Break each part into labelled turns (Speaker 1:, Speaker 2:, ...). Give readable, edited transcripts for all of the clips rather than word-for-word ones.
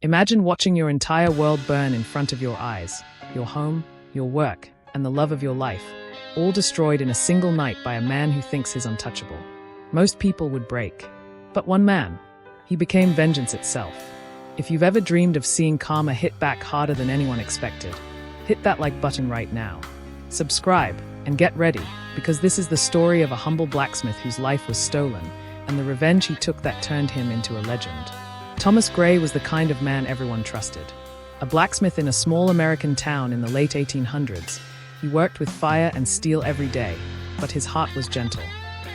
Speaker 1: Imagine watching your entire world burn in front of your eyes, your home, your work, and the love of your life, all destroyed in a single night by a man who thinks he's untouchable. Most people would break. But one man, he became vengeance itself. If you've ever dreamed of seeing karma hit back harder than anyone expected, hit that like button right now. Subscribe and get ready, because this is the story of a humble blacksmith whose life was stolen, and the revenge he took that turned him into a legend. Thomas Gray was the kind of man everyone trusted. A blacksmith in a small American town in the late 1800s, he worked with fire and steel every day, but his heart was gentle.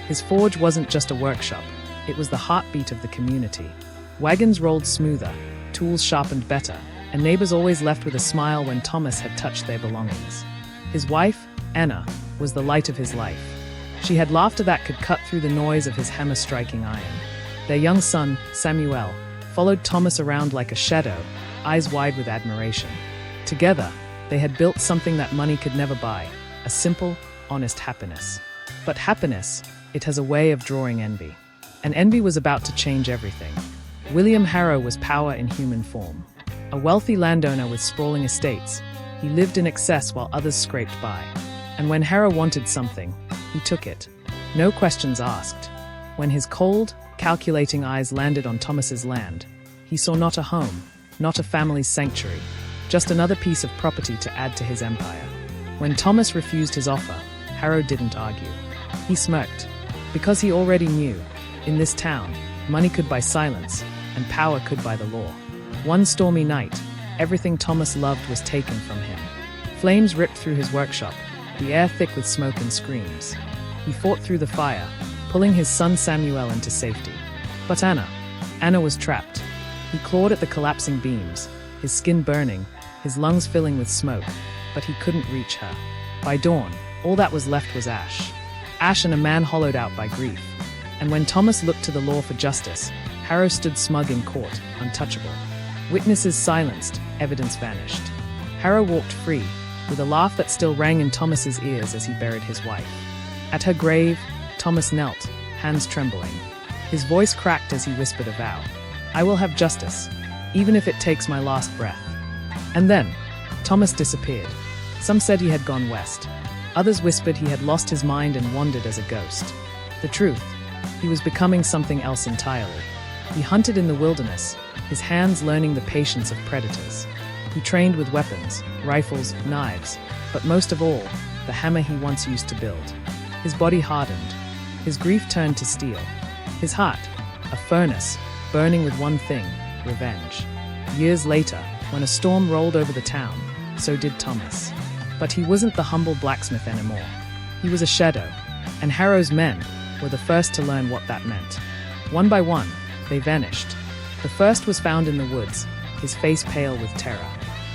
Speaker 1: His forge wasn't just a workshop, it was the heartbeat of the community. Wagons rolled smoother, tools sharpened better, and neighbors always left with a smile when Thomas had touched their belongings. His wife, Anna, was the light of his life. She had laughter that could cut through the noise of his hammer-striking iron. Their young son, Samuel, followed Thomas around like a shadow, eyes wide with admiration. Together, they had built something that money could never buy, a simple, honest happiness. But happiness, it has a way of drawing envy. And envy was about to change everything. William Harrow was power in human form. A wealthy landowner with sprawling estates, he lived in excess while others scraped by. And when Harrow wanted something, he took it. No questions asked. When his cold, calculating eyes landed on Thomas's land, he saw not a home, not a family's sanctuary, just another piece of property to add to his empire. When Thomas refused his offer, Harrow didn't argue. He smirked, because he already knew, in this town, money could buy silence, and power could buy the law. One stormy night, everything Thomas loved was taken from him. Flames ripped through his workshop, the air thick with smoke and screams. He fought through the fire, pulling his son Samuel into safety. But Anna was trapped. He clawed at the collapsing beams, his skin burning, his lungs filling with smoke, but he couldn't reach her. By dawn, all that was left was ash. Ash and a man hollowed out by grief. And when Thomas looked to the law for justice, Harrow stood smug in court, untouchable. Witnesses silenced, evidence vanished. Harrow walked free, with a laugh that still rang in Thomas's ears as he buried his wife. At her grave, Thomas knelt, hands trembling. His voice cracked as he whispered a vow. "I will have justice, even if it takes my last breath." And then, Thomas disappeared. Some said he had gone west. Others whispered he had lost his mind and wandered as a ghost. The truth, he was becoming something else entirely. He hunted in the wilderness, his hands learning the patience of predators. He trained with weapons, rifles, knives, but most of all, the hammer he once used to build. His body hardened. His grief turned to steel. His heart, a furnace, burning with one thing, revenge. Years later, when a storm rolled over the town, so did Thomas. But he wasn't the humble blacksmith anymore. He was a shadow, and Harrow's men were the first to learn what that meant. One by one, they vanished. The first was found in the woods, his face pale with terror.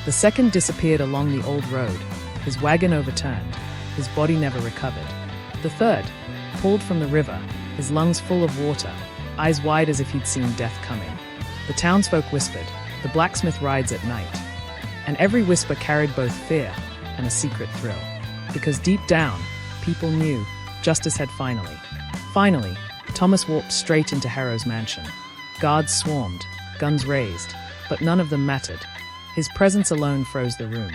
Speaker 1: The second disappeared along the old road, his wagon overturned, his body never recovered. The third, pulled from the river, his lungs full of water, eyes wide as if he'd seen death coming. The townsfolk whispered, "The blacksmith rides at night." And every whisper carried both fear and a secret thrill. Because deep down, people knew justice had Finally, Thomas walked straight into Harrow's mansion. Guards swarmed, guns raised, but none of them mattered. His presence alone froze the room.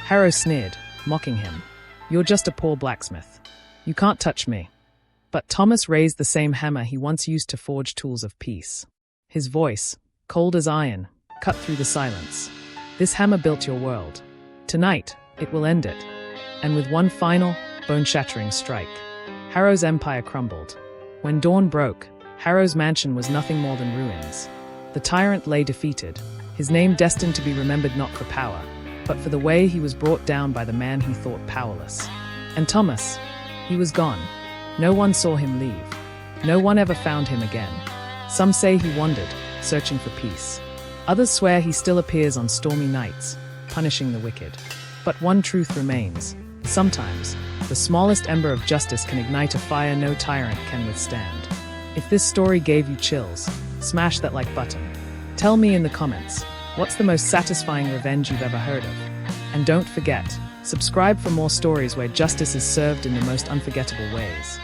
Speaker 1: Harrow sneered, mocking him. "You're just a poor blacksmith. You can't touch me." But Thomas raised the same hammer he once used to forge tools of peace. His voice, cold as iron, cut through the silence. "This hammer built your world. Tonight, it will end it." And with one final, bone-shattering strike, Harrow's empire crumbled. When dawn broke, Harrow's mansion was nothing more than ruins. The tyrant lay defeated, his name destined to be remembered not for power, but for the way he was brought down by the man he thought powerless. And Thomas, he was gone. No one saw him leave. No one ever found him again. Some say he wandered, searching for peace. Others swear he still appears on stormy nights, punishing the wicked. But one truth remains. Sometimes, the smallest ember of justice can ignite a fire no tyrant can withstand. If this story gave you chills, smash that like button. Tell me in the comments, what's the most satisfying revenge you've ever heard of? And don't forget, subscribe for more stories where justice is served in the most unforgettable ways.